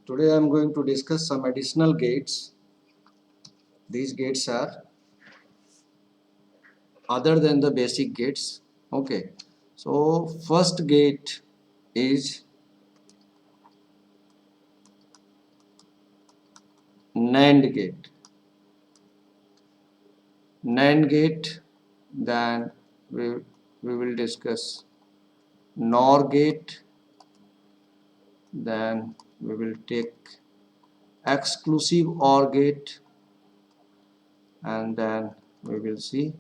Today I am going to discuss some additional gates. These gates are other than the basic gates. Okay. So first gate is NAND gate. NAND gate. Then we will discuss NOR gate. Then we will take exclusive OR gate, and then we will see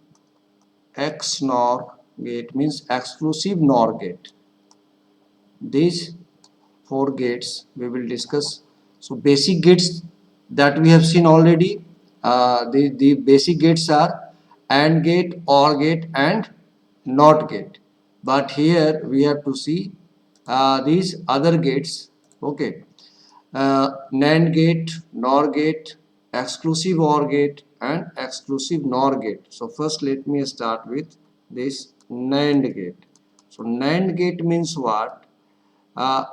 XNOR gate, means exclusive NOR gate. These four gates we will discuss. So basic gates that we have seen already, the basic gates are AND gate, OR gate and NOT gate. But here we have to see these other gates. Okay. NAND gate, NOR gate, exclusive OR gate and exclusive NOR gate. So first let me start with this NAND gate. So NAND gate means what? Uh,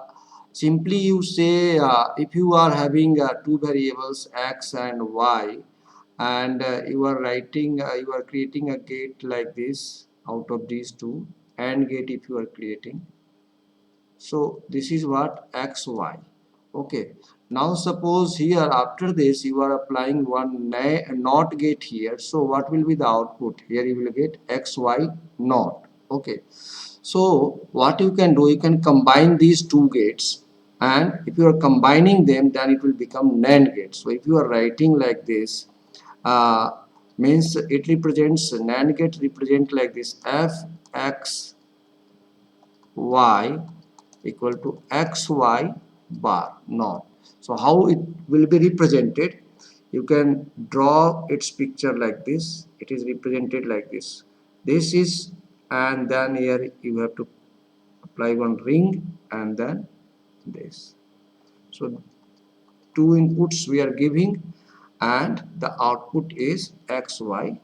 Simply you say if you are having two variables x and y, and you are creating a gate like this out of these two, AND gate if you are creating. So this is what xy. Okay. Now suppose here after this you are applying one NOT gate here. So what will be the output? Here you will get xy NOT. Okay. So what you can do, you can combine these two gates, and if you are combining them, then it will become NAND gate. So if you are writing like this, uh, means it represents NAND gate represent like this: f x y equal to xy bar NOT. So how it will be represented? You can draw its picture like this. It is represented like this. This is, and then here you have to apply one ring, and then this. So two inputs we are giving, and the output is xy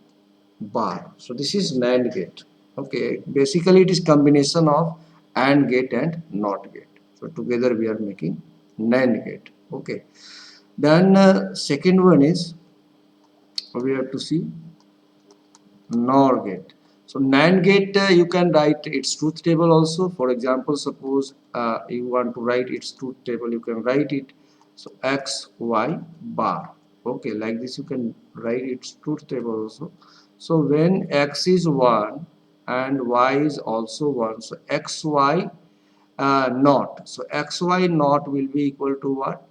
bar. So this is NAND gate. Okay, basically it is combination of AND gate and NOT gate. So together we are making NAND gate. Okay. Then second one is we have to see NOR gate. So NAND gate, you can write its truth table also. For example, suppose you want to write its truth table, you can write it. So x, y bar. Okay, like this you can write its truth table also. So when x is 1 and y is also 1, so xy naught. So xy naught will be equal to what?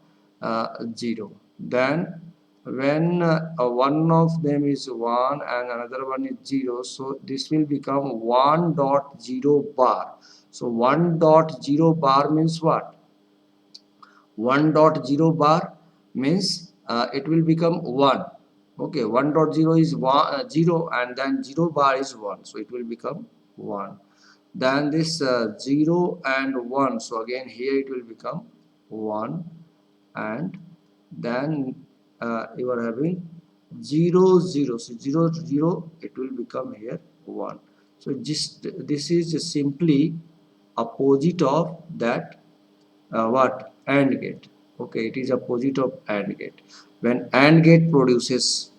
0. Then when one of them is 1 and another one is 0, so this will become 1.0 bar. So 1.0 bar means what? 1.0 bar means it will become 1. Okay, 1.0 is 0, and then 0 bar is 1, so it will become 1. Then this 0 and 1, so again here it will become 1, and then you are having 0 0, so 0 0, it will become here 1. So just this is simply opposite of that what? AND gate. Okay, it is opposite of AND gate. When AND gate produces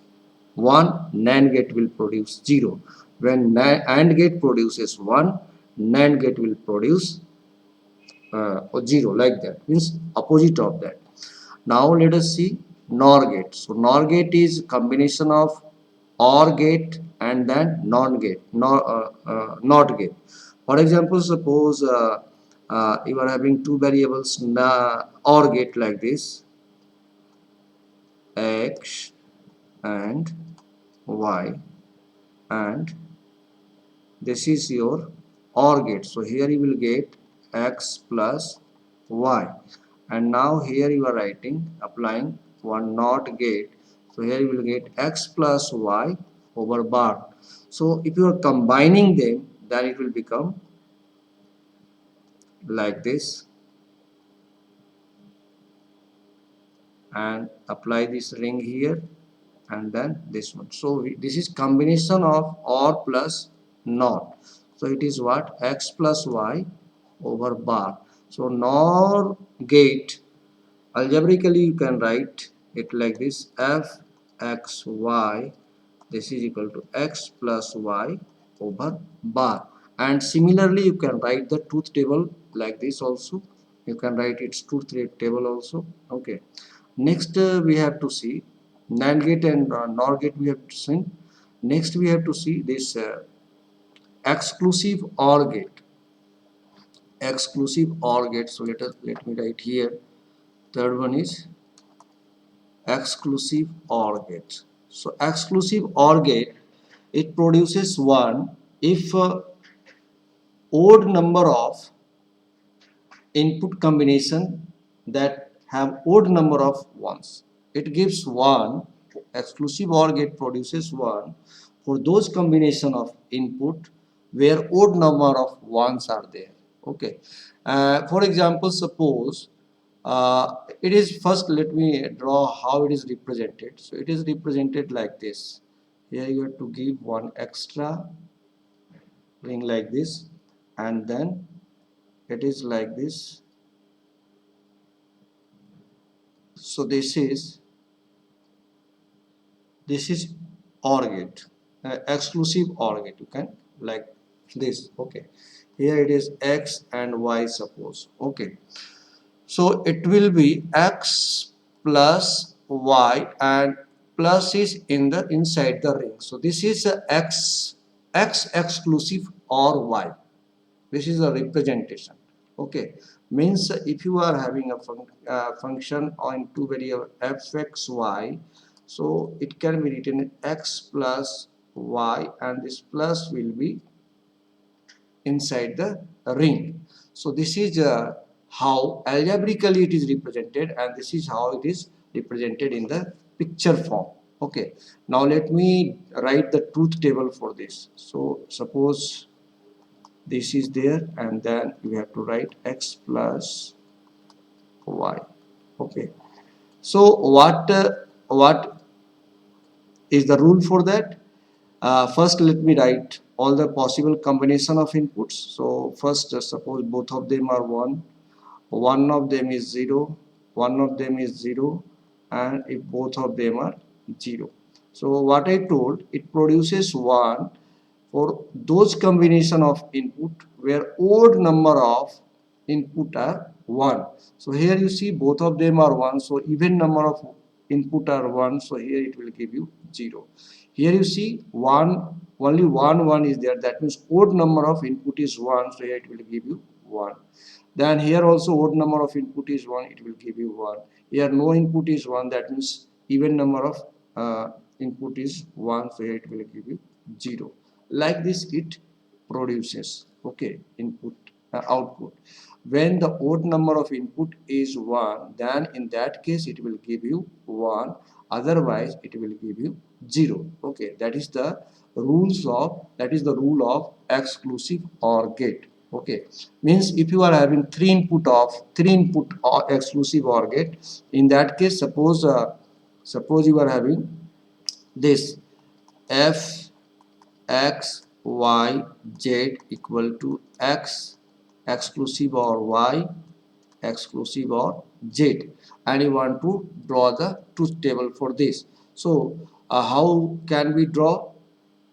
1, NAND gate will produce 0. When AND gate produces 1, NAND gate will produce 0, like that, means opposite of that. Now let us see NOR gate. So NOR gate is combination of OR gate and then NOT gate. For example, suppose you are having two variables OR gate like this, x and y, and this is your OR gate. So here you will get x plus y, and now here you are writing, applying one NOT gate. So here you will get x plus y over bar. So if you are combining them, then it will become like this, and apply this ring here, and then this one. So this is combination of OR plus NOT. So it is what? X plus y over bar. So NOR gate Algebraically you can write it like this: f x y, this is equal to x plus y over bar. And similarly you can write the truth table like this also. You can write its truth table also. Okay, next we have to see NAND gate and NOR gate we have seen. Next we have to see this exclusive OR gate. Exclusive OR gate. So let me write here. Third one is exclusive OR gate. So exclusive OR gate, it produces one if odd number of input combination that have odd number of ones. It gives one. Exclusive OR gate produces one for those combination of input where odd number of ones are there. Okay. For example, suppose it is first, let me draw how it is represented. So it is represented like this. Here you have to give one extra ring like this, and then it is like this. So this is OR gate, exclusive OR gate. You can like this. Okay, here it is x and y, suppose. Okay, so it will be x plus y, and plus is in the inside the ring. So this is a x exclusive or y. This is a representation. Okay, means if you are having a function on two variable fxy, so it can be written x plus y, and this plus will be inside the ring. So this is how algebraically it is represented, and this is how it is represented in the picture form. Okay, now let me write the truth table for this. So suppose this is there, and then you have to write x plus y. Okay, so what is the rule for that? First let me write all the possible combination of inputs. So first suppose both of them are 1, one of them is 0, one of them is 0, and if both of them are 0, so what I told, it produces 1 for those combination of input where odd number of input are 1. So here you see both of them are 1, so even number of input are 1, so here it will give you 0. Here you see only one is there, that means odd number of input is 1, so here it will give you 1. Then here also odd number of input is 1, it will give you 1. Here no input is 1, that means even number of input is 1, so here it will give you 0. Like this it produces, okay, input output. When the odd number of input is 1, then in that case it will give you 1, otherwise it will give you 0. Okay, that is the rule of exclusive OR gate. Okay, means if you are having three input or exclusive OR gate, in that case suppose you are having this f x y z equal to x exclusive or y exclusive or z, and you want to draw the truth table for this. So how can we draw,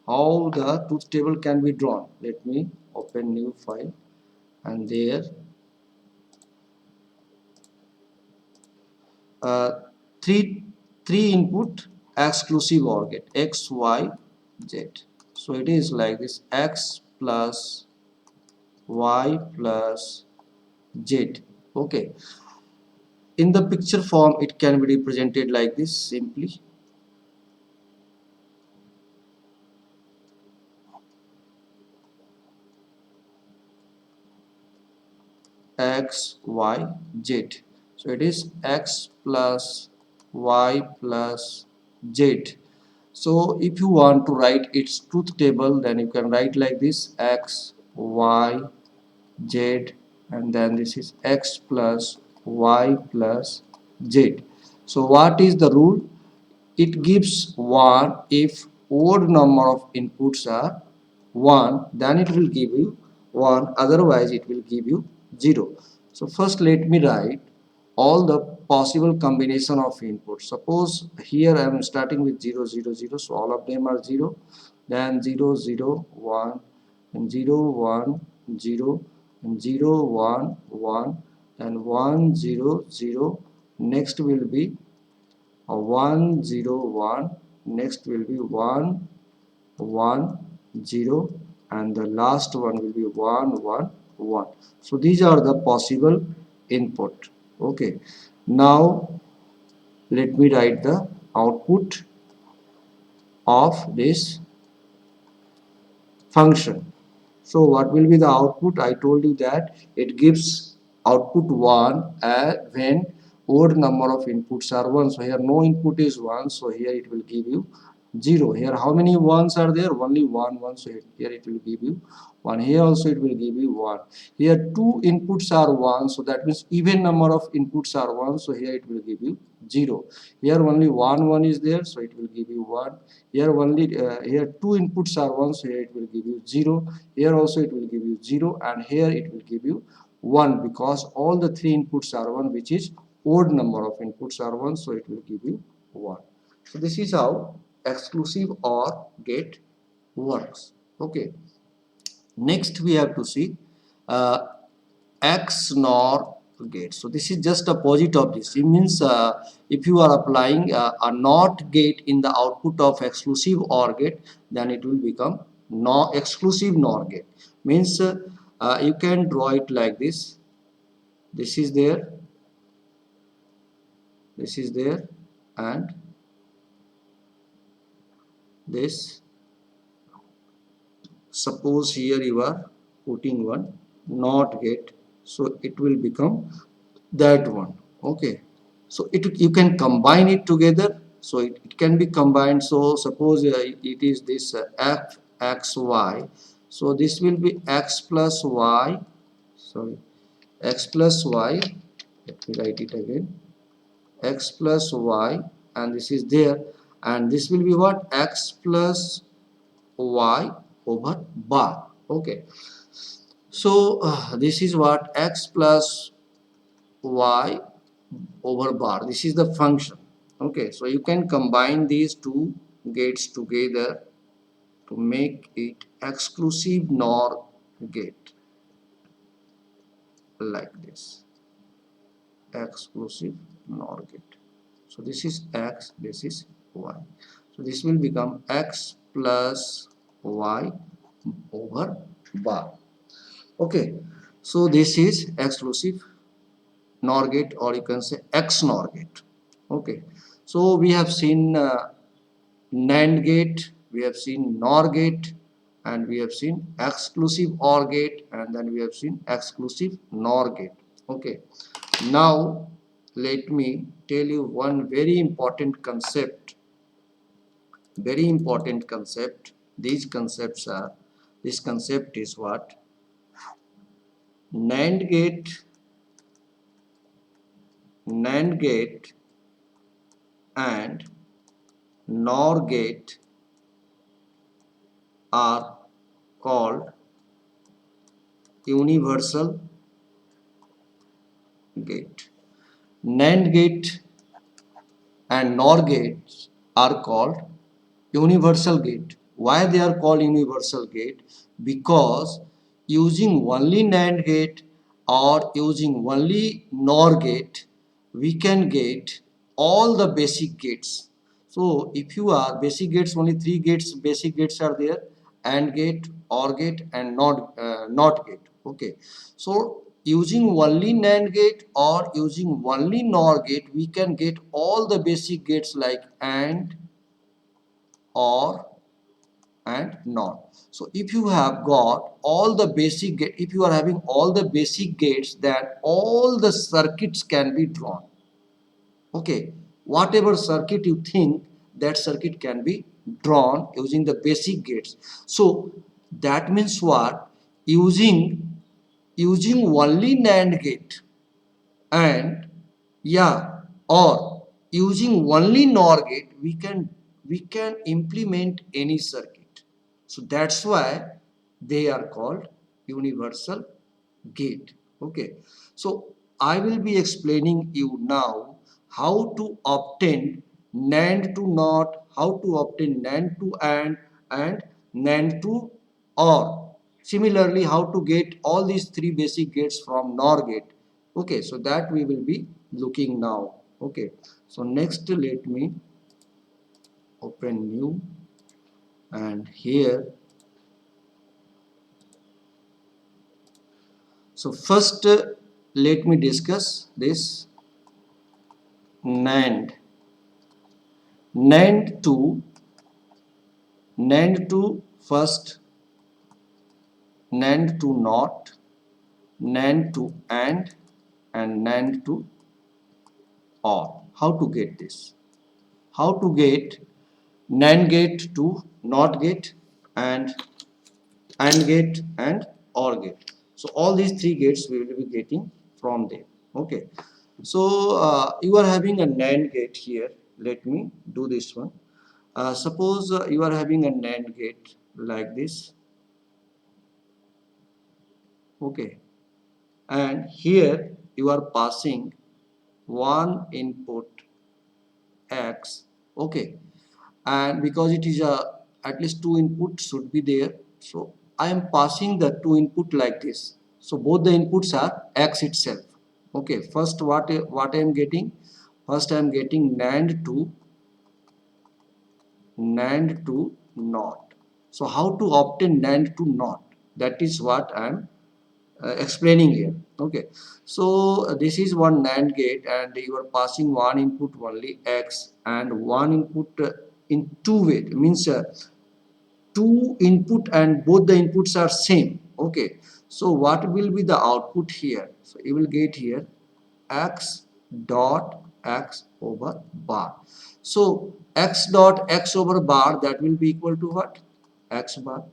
how the truth table can be drawn? Let me open new file, and there uh, three three input exclusive OR gate x y z. So it is like this: x plus y plus z. Okay, in the picture form it can be represented like this simply: x y z. So it is x plus y plus z. So if you want to write its truth table, then you can write like this: x y z, and then this is x plus y plus z. So what is the rule? It gives 1 if odd number of inputs are 1, then it will give you 1, otherwise it will give you 0. So first let me write all the possible combination of inputs. Suppose here I am starting with 0 0 0, so all of them are 0, then 0 0 1 and 0 1 0 and 0 1 1 and 1 0 0. Next will be 1 0 1, next will be 1 1 0, and the last one will be 1 1 1. So these are the possible input. Okay, now let me write the output of this function. So what will be the output? I told you that it gives output 1 when odd number of inputs are 1. So here no input is 1, so here it will give you 0. Here how many ones are there? Only 1. So here it will give you 1. Here also it will give you 1. Here two inputs are 1, so that means even number of inputs are 1, so here it will give you 0. Here only 1 is there, so it will give you 1. Here only here two inputs are 1, so here it will give you 0. Here also it will give you 0, and here it will give you 1, because all the three inputs are 1, which is odd number of inputs are 1, so it will give you 1. So this is how exclusive OR gate works. Okay, next we have to see uh, XNOR gate. So this is just opposite of this. It means if you are applying a NOT gate in the output of exclusive OR gate, then it will become no exclusive NOR gate. Means you can draw it like this. This is there, this is there, and this. Suppose here you are putting one NOT gate, so it will become that one. Okay, so you can combine it together, so it can be combined. So suppose it is this f x y, so this will be x plus y, sorry, x plus y, let me write it again, x plus y, and this is there, and this will be what, x plus y over bar. Okay, so this is what, x plus y over bar, this is the function. Okay, so you can combine these two gates together to make it exclusive NOR gate, like this, exclusive NOR gate. So this is x, this is y, so this will become x plus y over bar. Okay, so this is exclusive NOR gate, or you can say XNOR gate. Okay, so we have seen NAND gate, we have seen NOR gate, and we have seen exclusive OR gate, and then we have seen exclusive NOR gate. Okay, now let me tell you one very important concept. Very important concept. These concepts are, this concept is what? NAND gate, NAND gate and NOR gate are called universal gate. NAND gate and NOR gates are called universal gate. Why they are called universal gate? Because using only NAND gate or using only NOR gate, we can get all the basic gates. So if you are basic gates, only three gates, basic gates are there: AND gate, OR gate, and NOT gate. Okay, so using only NAND gate or using only NOR gate, we can get all the basic gates like AND, OR, and NOT. So if you have got all the basic gate, if you are having all the basic gates, then all the circuits can be drawn. Okay, whatever circuit you think, that circuit can be drawn using the basic gates. So that means what? Using only NAND gate and, yeah, or using only NOR gate, we can implement any circuit. So that's why they are called universal gate. Okay, so I will be explaining you now how to obtain NAND to NOT, how to obtain NAND to and NAND to OR. Similarly, how to get all these three basic gates from NOR gate. Okay, so that we will be looking now. Okay, so next let me open new, and here, so first let me discuss this NAND. NAND to first, NAND to NOT, NAND to and NAND to OR. How to get this? How to get NAND gate to NOT gate and AND gate and OR gate. So all these three gates we will be getting from there. Okay. So you are having a NAND gate here. Let me do this one. Suppose you are having a NAND gate like this. Okay. And here you are passing one input X. Okay. And because it is a at least two inputs should be there, so I am passing the two input like this, so both the inputs are X itself. Okay, first what I am getting, first I am getting NAND to NOT. So how to obtain NAND to NOT, that is what I am explaining here. Okay, so this is one NAND gate and you are passing one input only X and one input in two way, means two input and both the inputs are same. Okay, so what will be the output here? So you will get here X dot X over bar. So X dot X over bar, that will be equal to what? X bar.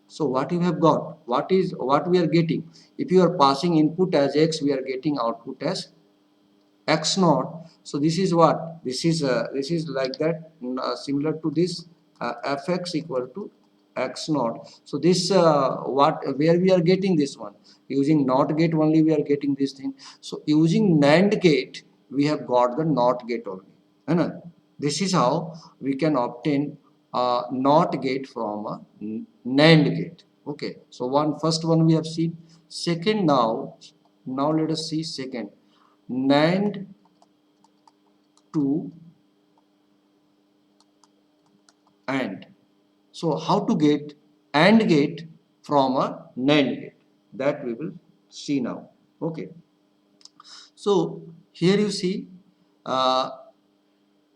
So what you have got, what we are getting, if you are passing input as X, we are getting output as X naught. So this is what, this is like that, similar to this, fx equal to X naught. So this what, where we are getting this one, using NOT gate only we are getting this thing. So using NAND gate we have got the NOT gate only, and this is how we can obtain NOT gate from a NAND gate. Okay, so first one we have seen. Second, now let us see second, NAND to AND. So how to get AND gate from a NAND gate, that we will see now. Okay, so here you see uh,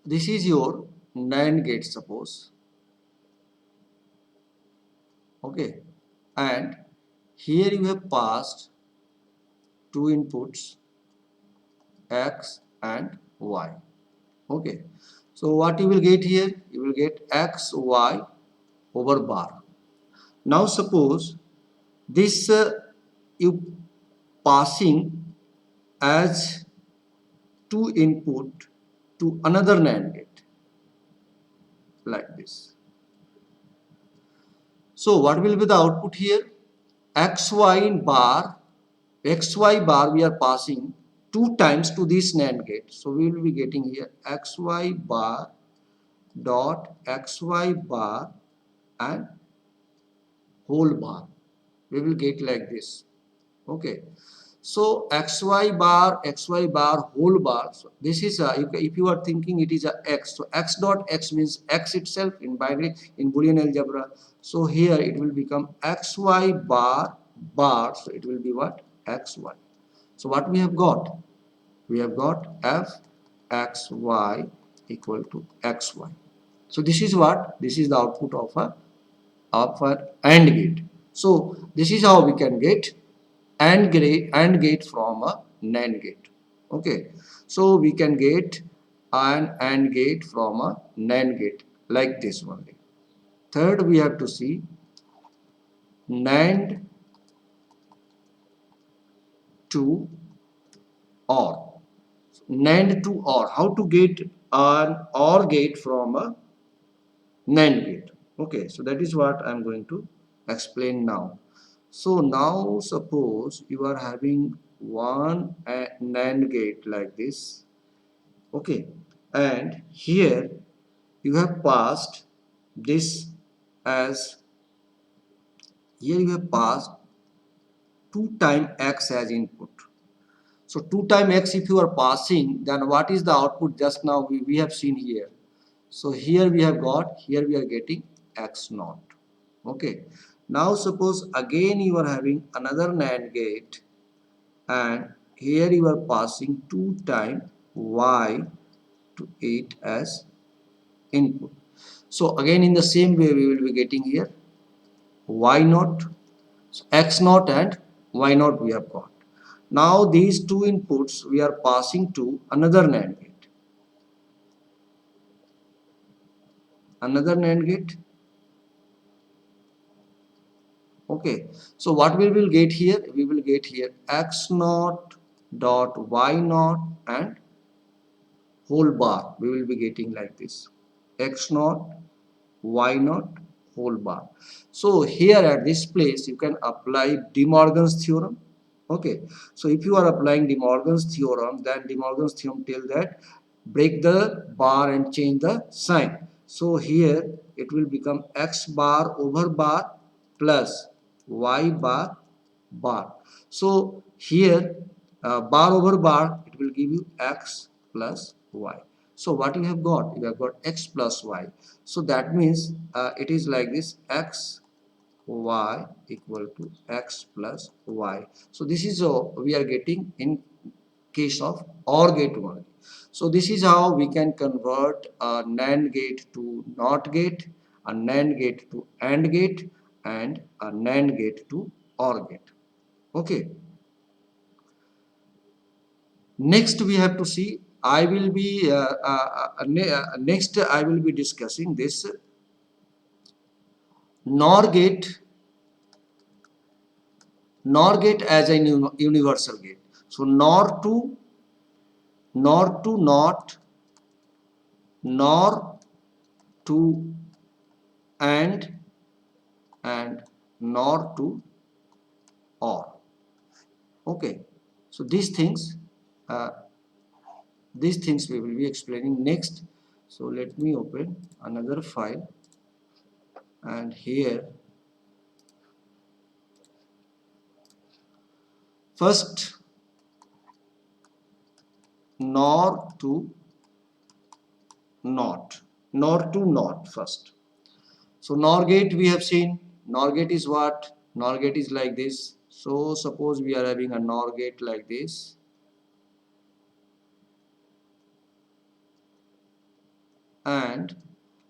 this is your NAND gate, suppose. Okay, and here you have passed two inputs X and Y. Okay, so what you will get here, you will get X Y over bar. Now suppose this you passing as two input to another NAND gate like this. So what will be the output here? XY bar we are passing two times to this NAND gate. So we will be getting here XY bar dot XY bar and whole bar. We will get like this. Okay, so xy bar whole bar, so this is if you are thinking it is a x, so x dot x means x itself in binary, in Boolean algebra. So here it will become xy bar, so it will be what, xy. So what we have got, we have got f xy equal to xy. So this is what, this is the output of an AND gate. So this is how we can get AND gate from a NAND gate. Okay, so we can get an AND gate from a NAND gate like this only. Third, we have to see NAND to OR. NAND to OR. How to get an OR gate from a NAND gate? Okay, so that is what I am going to explain now. So now suppose you are having one NAND gate like this. Okay, and here you have passed this as, here you have passed 2 time x as input. So 2 time x if you are passing, then what is the output? Just now we have seen here. So here we have got, here we are getting x naught. Okay. Now suppose again you are having another NAND gate, and here you are passing 2 time y to it as input. So again in the same way we will be getting here y naught, so x naught and y naught we have got. Now these two inputs we are passing to another NAND gate. Another NAND gate. Okay. So what we will get here? We will get here x naught dot y naught and whole bar. We will be getting like this. X naught, y naught, whole bar. So here at this place you can apply De Morgan's theorem. Okay, so if you are applying De Morgan's theorem, then De Morgan's theorem tells that break the bar and change the sign. So here it will become x bar over bar plus y bar bar. So here bar over bar, it will give you x plus y. So what you have got? You have got x plus y. So that means it is like this, x y equal to x plus y. So this is we are getting in case of OR gate only. So this is how we can convert a NAND gate to NOT gate, a NAND gate to AND gate, and a NAND gate to OR gate. Okay. Next we have to see, I will be next I will be discussing this NOR gate, NOR gate as a universal gate. So NOR to NOT, NOR to and NOR to OR. Okay, so uh, these things we will be explaining next. So let me open another file, and here first NOR to NOT first. So NOR gate we have seen. NOR gate is what? NOR gate is like this. So suppose we are having a NOR gate like this, and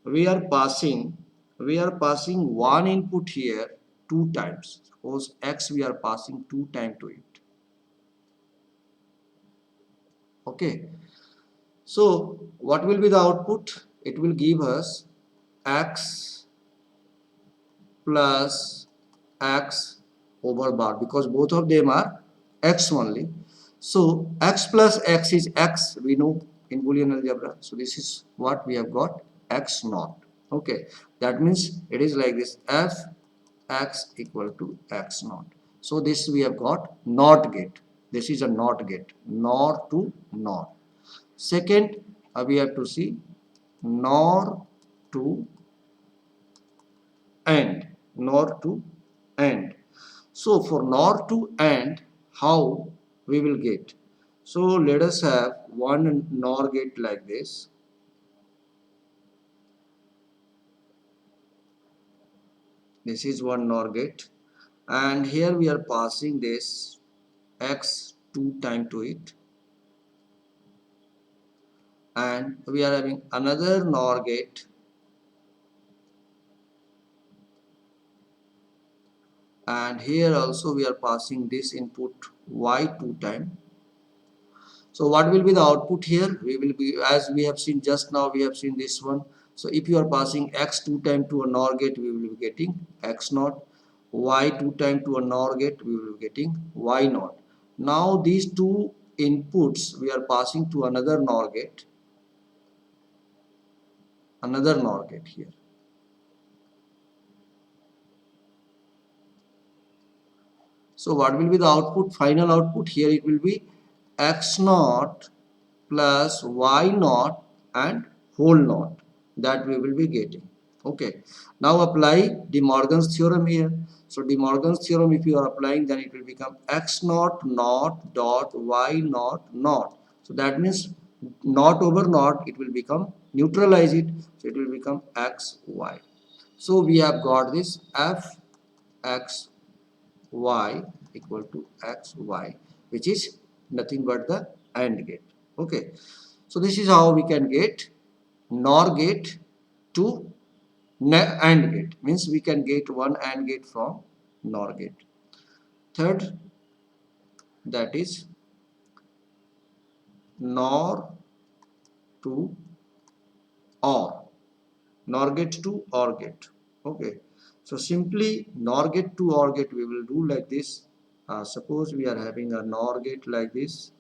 we are passing one input here 2 times. Suppose x we are passing 2 times to it. Okay. So what will be the output? It will give us x plus x over bar, because both of them are x only. So x plus x is x, we know in Boolean algebra. So this is what we have got, x naught. Okay, that means it is like this, f x equal to x naught. So this we have got NOT gate. This is a NOT gate, NOR to NOT. Second, we have to see NOR to AND, NOR to AND. So for NOR to AND, how we will get? So let us have one NOR gate like this. This is one NOR gate, and here we are passing this x 2 times to it, and we are having another NOR gate, and here also we are passing this input y 2 times. So what will be the output here? We will be, as we have seen just now, we have seen this one. So if you are passing x 2 times to a NOR gate, we will be getting x naught. Y 2 times to a NOR gate, we will be getting y naught. Now these two inputs we are passing to another NOR gate. Another NOR gate here. So what will be the output, final output? Here it will be x naught plus y naught and whole naught, that we will be getting. Okay, now apply De Morgan's theorem here. So De Morgan's theorem, if you are applying, then it will become x naught naught dot y naught naught. So that means naught over naught, it will become, neutralize it, so it will become x y. So we have got this f x y equal to x y, which is nothing but the AND gate. Okay, so this is how we can get NOR gate to AND gate, means we can get one AND gate from NOR gate. Third, that is NOR to OR, NOR gate to OR gate. Okay, so simply NOR gate to OR gate we will do like this. Suppose we are having a NOR gate like this,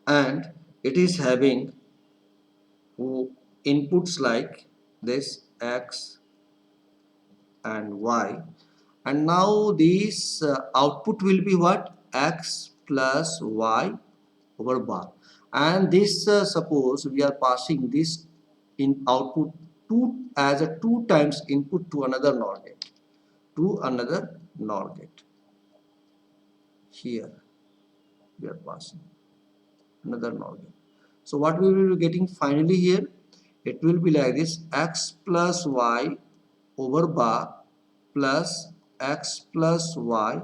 and it is having inputs like this x and y, and now this output will be what, x plus y over bar, and this suppose we are passing this in output 2 as a 2 times input to another NOR gate, to another NOR gate. Here we are passing another NOR gate. So what we will be getting finally here, it will be like this, x plus y over bar plus x plus y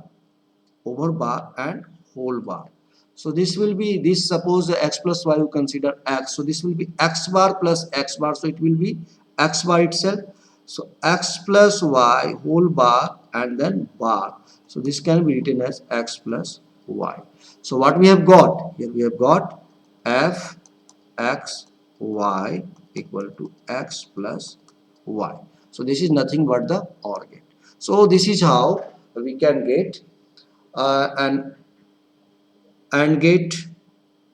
over bar and whole bar. So this will be, this suppose x plus y you consider x, so this will be x bar plus x bar, so it will be x bar itself. So x plus y whole bar and then bar, so this can be written as x plus y. So what we have got here, we have got f x y equal to x plus y. So this is nothing but the OR gate. So this is how we can get an AND gate,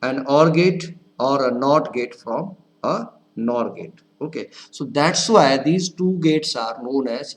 an OR gate, or a NOT gate from a NOR gate. Okay, so that's why these two gates are known as